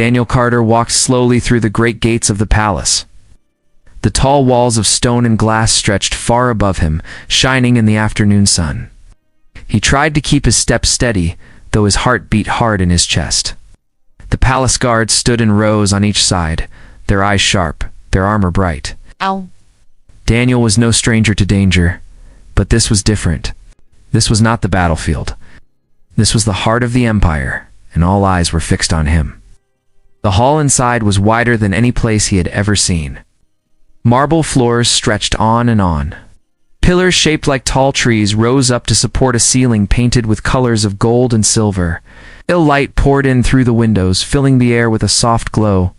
Daniel Carter walked slowly through the great gates of the palace. The tall walls of stone and glass stretched far above him, shining in the afternoon sun. He tried to keep his steps steady, though his heart beat hard in his chest. The palace guards stood in rows on each side, their eyes sharp, their armor bright. Ow. Daniel was no stranger to danger, but this was different. This was not the battlefield. This was the heart of the Empire, and all eyes were fixed on him. The hall inside was wider than any place he had ever seen. Marble floors stretched on and on. Pillars shaped like tall trees rose up to support a ceiling painted with colors of gold and silver. Ill light poured in through the windows, filling the air with a soft glow.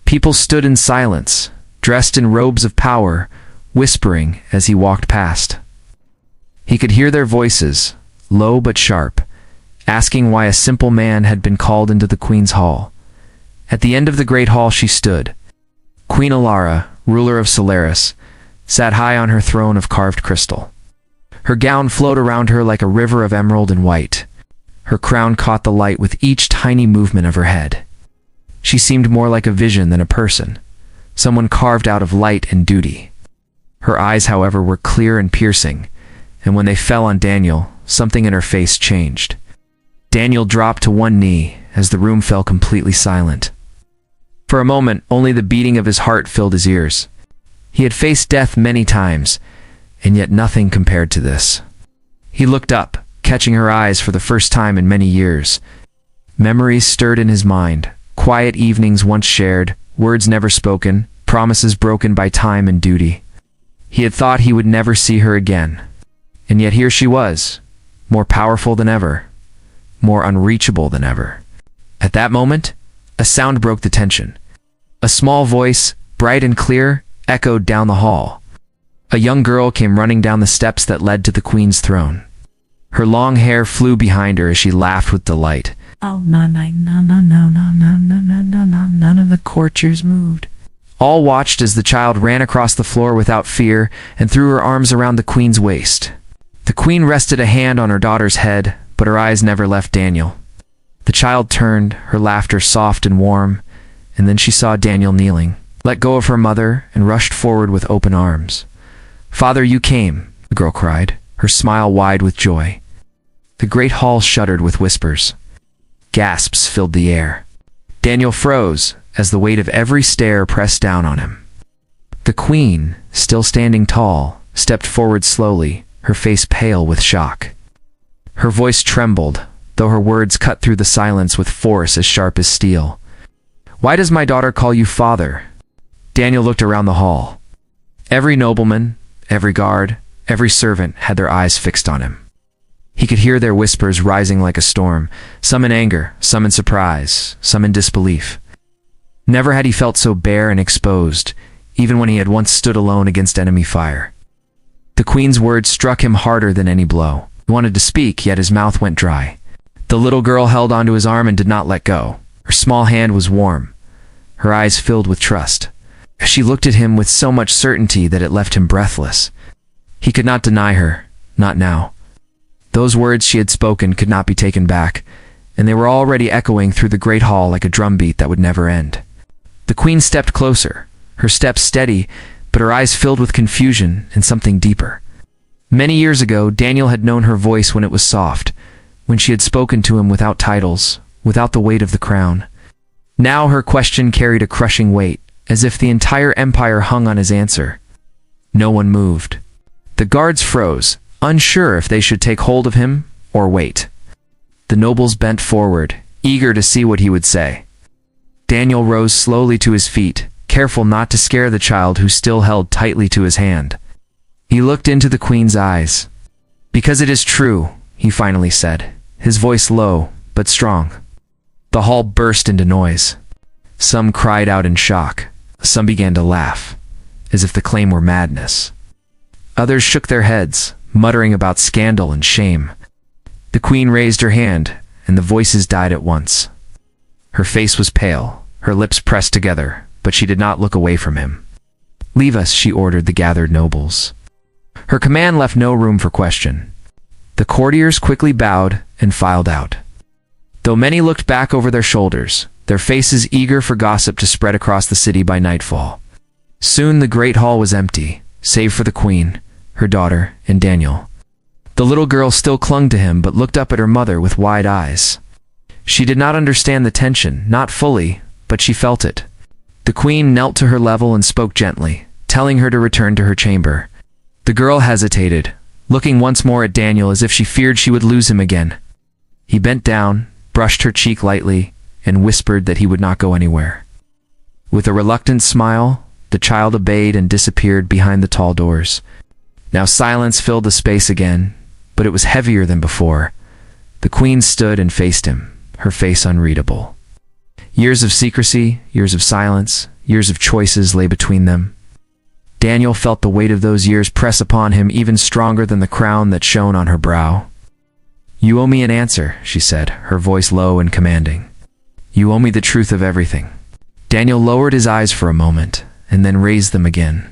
People stood in silence, dressed in robes of power, whispering as he walked past. He could hear their voices, low but sharp, asking why a simple man had been called into the Queen's hall. At the end of the great hall she stood. Queen Alara, ruler of Solaris, sat high on her throne of carved crystal. Her gown flowed around her like a river of emerald and white. Her crown caught the light with each tiny movement of her head. She seemed more like a vision than a person, someone carved out of light and duty. Her eyes, however, were clear and piercing, and when they fell on Daniel, something in her face changed. Daniel dropped to one knee as the room fell completely silent. For a moment, only the beating of his heart filled his ears. He had faced death many times, and yet nothing compared to this. He looked up, catching her eyes for the first time in many years. Memories stirred in his mind, quiet evenings once shared, words never spoken, promises broken by time and duty. He had thought he would never see her again, and yet here she was, more powerful than ever, more unreachable than ever. At that moment, a sound broke the tension. A small voice, bright and clear, echoed down the hall. A young girl came running down the steps that led to the Queen's throne. Her long hair flew behind her as she laughed with delight. Oh, none of the courtiers moved. All watched as the child ran across the floor without fear and threw her arms around the Queen's waist. The Queen rested a hand on her daughter's head, but her eyes never left Daniel. The child turned, her laughter soft and warm, and then she saw Daniel kneeling, let go of her mother, and rushed forward with open arms. "Father, you came," the girl cried, her smile wide with joy. The great hall shuddered with whispers. Gasps filled the air. Daniel froze as the weight of every stare pressed down on him. The Queen, still standing tall, stepped forward slowly, her face pale with shock. Her voice trembled, though her words cut through the silence with force as sharp as steel. "Why does my daughter call you father?" Daniel looked around the hall. Every nobleman, every guard, every servant had their eyes fixed on him. He could hear their whispers rising like a storm, some in anger, some in surprise, some in disbelief. Never had he felt so bare and exposed, even when he had once stood alone against enemy fire. The Queen's words struck him harder than any blow. He wanted to speak, yet his mouth went dry. The little girl held onto his arm and did not let go. Her small hand was warm, her eyes filled with trust. She looked at him with so much certainty that it left him breathless. He could not deny her, not now. Those words she had spoken could not be taken back, and they were already echoing through the great hall like a drumbeat that would never end. The Queen stepped closer, her steps steady, but her eyes filled with confusion and something deeper. Many years ago, Daniel had known her voice when it was soft, when she had spoken to him without titles, without the weight of the crown. Now her question carried a crushing weight, as if the entire empire hung on his answer. No one moved. The guards froze, unsure if they should take hold of him or wait. The nobles bent forward, eager to see what he would say. Daniel rose slowly to his feet, careful not to scare the child who still held tightly to his hand. He looked into the Queen's eyes. "Because it is true," he finally said, his voice low but strong. The hall burst into noise. Some cried out in shock. Some began to laugh, as if the claim were madness. Others shook their heads, muttering about scandal and shame. The Queen raised her hand, and the voices died at once. Her face was pale, her lips pressed together, but she did not look away from him. "Leave us," she ordered the gathered nobles. Her command left no room for question. The courtiers quickly bowed and filed out. Though many looked back over their shoulders, their faces eager for gossip to spread across the city by nightfall. Soon the great hall was empty, save for the queen, her daughter, and Daniel. The little girl still clung to him but looked up at her mother with wide eyes. She did not understand the tension, not fully, but she felt it. The queen knelt to her level and spoke gently, telling her to return to her chamber. The girl hesitated, looking once more at Daniel as if she feared she would lose him again. He bent down, brushed her cheek lightly, and whispered that he would not go anywhere. With a reluctant smile, the child obeyed and disappeared behind the tall doors. Now silence filled the space again, but it was heavier than before. The queen stood and faced him, her face unreadable. Years of secrecy, years of silence, years of choices lay between them. Daniel felt the weight of those years press upon him even stronger than the crown that shone on her brow. "You owe me an answer," she said, her voice low and commanding. "You owe me the truth of everything." Daniel lowered his eyes for a moment, and then raised them again.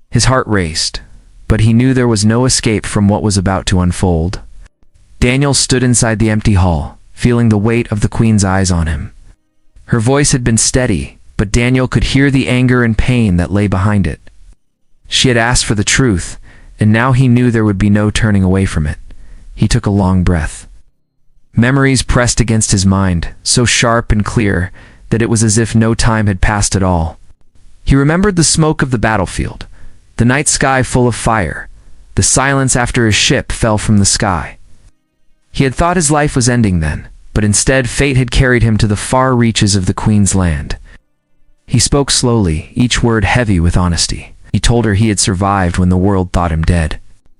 His heart raced, but he knew there was no escape from what was about to unfold. Daniel stood inside the empty hall, feeling the weight of the queen's eyes on him. Her voice had been steady, but Daniel could hear the anger and pain that lay behind it. She had asked for the truth, and now he knew there would be no turning away from it. He took a long breath. Memories pressed against his mind, so sharp and clear that it was as if no time had passed at all. He remembered the smoke of the battlefield, the night sky full of fire, the silence after his ship fell from the sky. He had thought his life was ending then, but instead fate had carried him to the far reaches of the Queen's land. He spoke slowly, each word heavy with honesty. He told her he had survived when the world thought him dead.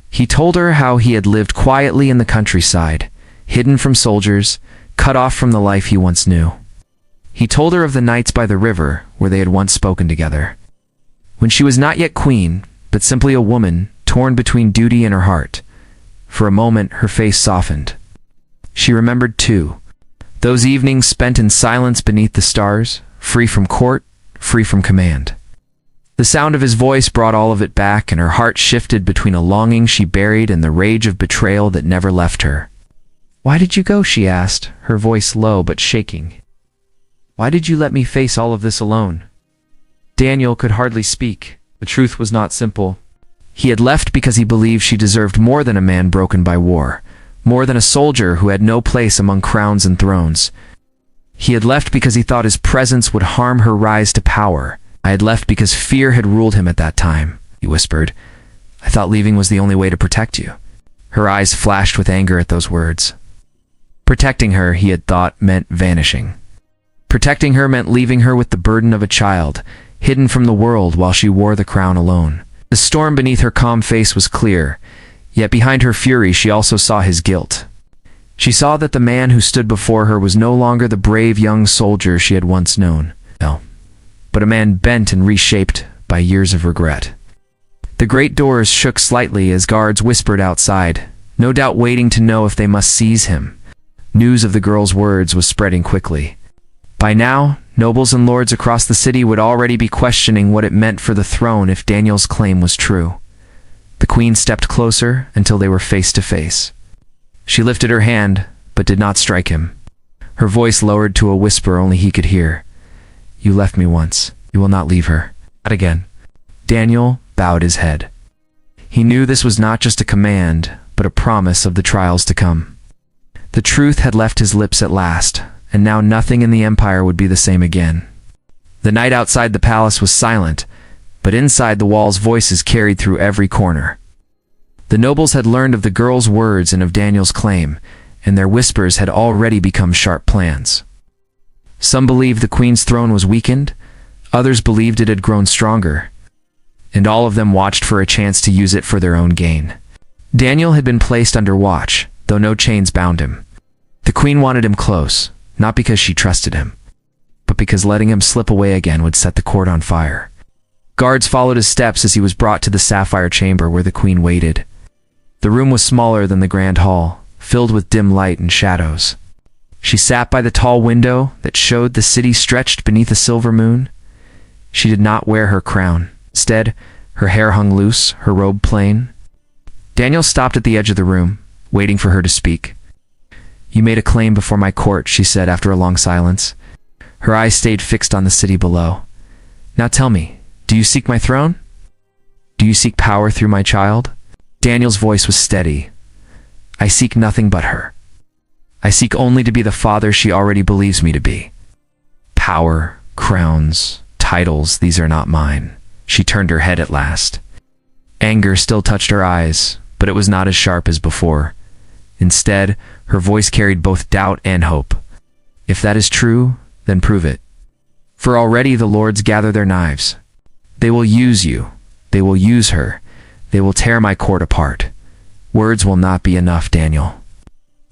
He told her how he had lived quietly in the countryside, hidden from soldiers, cut off from the life he once knew. He told her of the nights by the river where they had once spoken together. When she was not yet queen, but simply a woman, torn between duty and her heart. For a moment, her face softened. She remembered, too, those evenings spent in silence beneath the stars, free from court, free from command. The sound of his voice brought all of it back, and her heart shifted between a longing she buried and the rage of betrayal that never left her. "Why did you go?" she asked, her voice low but shaking. "Why did you let me face all of this alone?" Daniel could hardly speak. The truth was not simple. He had left because he believed she deserved more than a man broken by war, more than a soldier who had no place among crowns and thrones. He had left because he thought his presence would harm her rise to power. "I had left because fear had ruled him at that time," he whispered. "I thought leaving was the only way to protect you." Her eyes flashed with anger at those words. Protecting her, he had thought, meant vanishing. Protecting her meant leaving her with the burden of a child, hidden from the world while she wore the crown alone. The storm beneath her calm face was clear, yet behind her fury she also saw his guilt. She saw that the man who stood before her was no longer the brave young soldier she had once known, no, but a man bent and reshaped by years of regret. The great doors shook slightly as guards whispered outside, no doubt waiting to know if they must seize him. News of the girl's words was spreading quickly. By now, nobles and lords across the city would already be questioning what it meant for the throne if Daniel's claim was true. The queen stepped closer until they were face to face. She lifted her hand, but did not strike him. Her voice lowered to a whisper only he could hear. "You left me once. You will not leave her. Not again." Daniel bowed his head. He knew this was not just a command, but a promise of the trials to come. The truth had left his lips at last, and now nothing in the empire would be the same again. The night outside the palace was silent, but inside the walls voices carried through every corner. The nobles had learned of the girl's words and of Daniel's claim, and their whispers had already become sharp plans. Some believed the queen's throne was weakened, others believed it had grown stronger, and all of them watched for a chance to use it for their own gain. Daniel had been placed under watch, though no chains bound him. The queen wanted him close, not because she trusted him, but because letting him slip away again would set the court on fire. Guards followed his steps as he was brought to the sapphire chamber where the queen waited. The room was smaller than the grand hall, filled with dim light and shadows. She sat by the tall window that showed the city stretched beneath a silver moon. She did not wear her crown. Instead, her hair hung loose, her robe plain. Daniel stopped at the edge of the room, waiting for her to speak. "You made a claim before my court," she said after a long silence. Her eyes stayed fixed on the city below. "Now tell me, do you seek my throne? Do you seek power through my child?" Daniel's voice was steady. "I seek nothing but her. I seek only to be the father she already believes me to be. Power, crowns, titles, these are not mine." She turned her head at last. Anger still touched her eyes, but it was not as sharp as before. Instead, her voice carried both doubt and hope. "If that is true, then prove it. For already the lords gather their knives. They will use you. They will use her. They will tear my court apart. Words will not be enough, Daniel.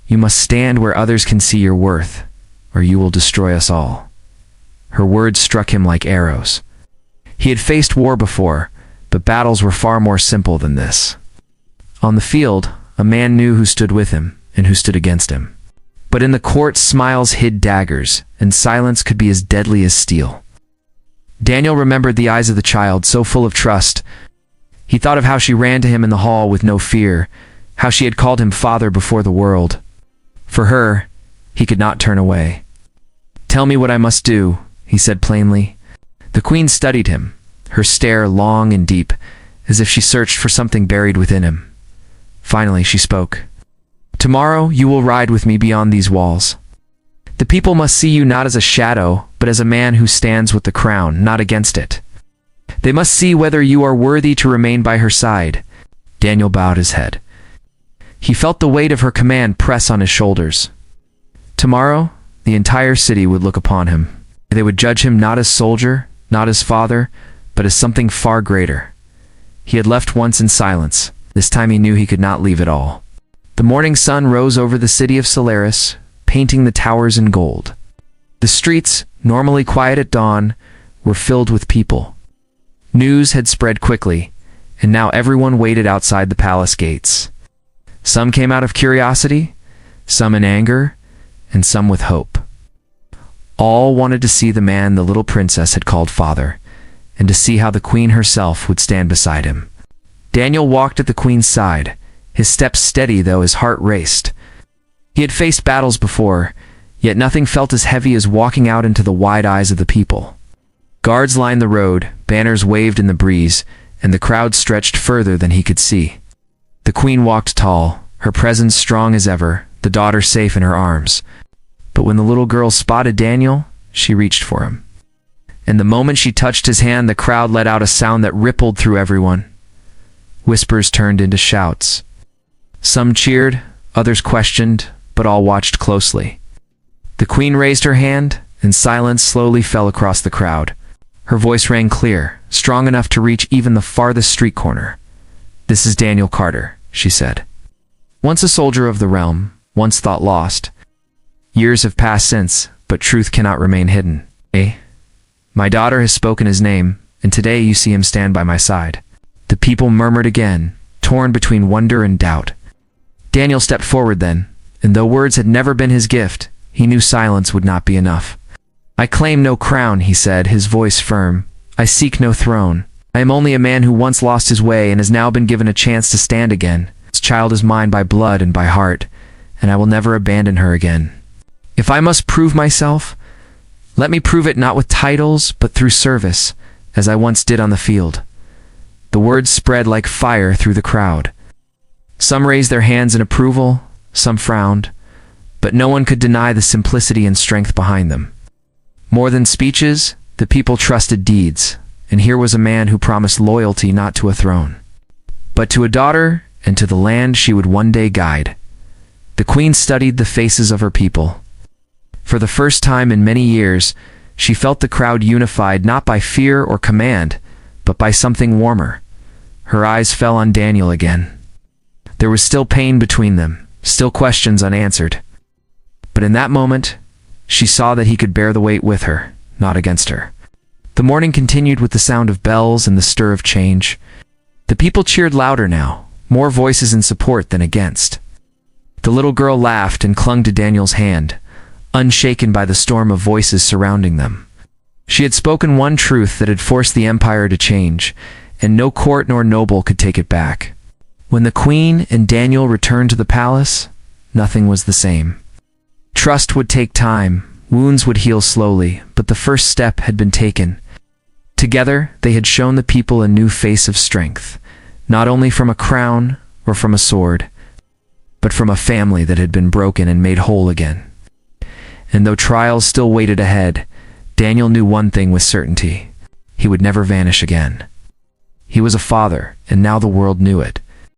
You must stand where others can see your worth, or you will destroy us all." Her words struck him like arrows. He had faced war before, but battles were far more simple than this. On the field, a man knew who stood with him and who stood against him. But in the court, smiles hid daggers, and silence could be as deadly as steel. Daniel remembered the eyes of the child, so full of trust. He thought of how she ran to him in the hall with no fear, how she had called him father before the world. For her, he could not turn away. "Tell me what I must do," he said plainly. The queen studied him, her stare long and deep, as if she searched for something buried within him. Finally, she spoke. "Tomorrow you will ride with me beyond these walls. The people must see you not as a shadow, but as a man who stands with the crown, not against it. They must see whether you are worthy to remain by her side." Daniel bowed his head. He felt the weight of her command press on his shoulders. Tomorrow, the entire city would look upon him. They would judge him not as soldier, not as father, but as something far greater. He had left once in silence. This time he knew he could not leave at all. The morning sun rose over the city of Solaris, painting the towers in gold. The streets, normally quiet at dawn, were filled with people. News had spread quickly, and now everyone waited outside the palace gates. Some came out of curiosity, some in anger, and some with hope. All wanted to see the man the little princess had called father, and to see how the queen herself would stand beside him. Daniel walked at the queen's side, his steps steady though his heart raced. He had faced battles before, yet nothing felt as heavy as walking out into the wide eyes of the people. Guards lined the road, banners waved in the breeze, and the crowd stretched further than he could see. The queen walked tall, her presence strong as ever, the daughter safe in her arms. But when the little girl spotted Daniel, she reached for him. And the moment she touched his hand, the crowd let out a sound that rippled through everyone. Whispers turned into shouts. Some cheered, others questioned, but all watched closely. The queen raised her hand, and silence slowly fell across the crowd. Her voice rang clear, strong enough to reach even the farthest street corner. "This is Daniel Carter," she said. "Once a soldier of the realm, once thought lost. Years have passed since, but truth cannot remain hidden. My daughter has spoken his name, and today you see him stand by my side." The people murmured again, torn between wonder and doubt. Daniel stepped forward then, and though words had never been his gift, he knew silence would not be enough. "I claim no crown," he said, his voice firm. "I seek no throne. I am only a man who once lost his way and has now been given a chance to stand again. This child is mine by blood and by heart, and I will never abandon her again. If I must prove myself, let me prove it not with titles, but through service, as I once did on the field." The words spread like fire through the crowd. Some raised their hands in approval, some frowned, but no one could deny the simplicity and strength behind them. More than speeches, the people trusted deeds, and here was a man who promised loyalty not to a throne, but to a daughter and to the land she would one day guide. The queen studied the faces of her people. For the first time in many years, she felt the crowd unified not by fear or command, but by something warmer. Her eyes fell on Daniel again. There was still pain between them, still questions unanswered. But in that moment, she saw that he could bear the weight with her, not against her. The morning continued with the sound of bells and the stir of change. The people cheered louder now, more voices in support than against. The little girl laughed and clung to Daniel's hand, unshaken by the storm of voices surrounding them. She had spoken one truth that had forced the empire to change, and no court nor noble could take it back. When the queen and Daniel returned to the palace, nothing was the same. Trust would take time, Wounds would heal slowly, but the first step had been taken. Together, they had shown the people a new face of strength, not only from a crown or from a sword, but from a family that had been broken and made whole again. And though trials still waited ahead, Daniel knew one thing with certainty: he would never vanish again. He was a father, and now the world knew it.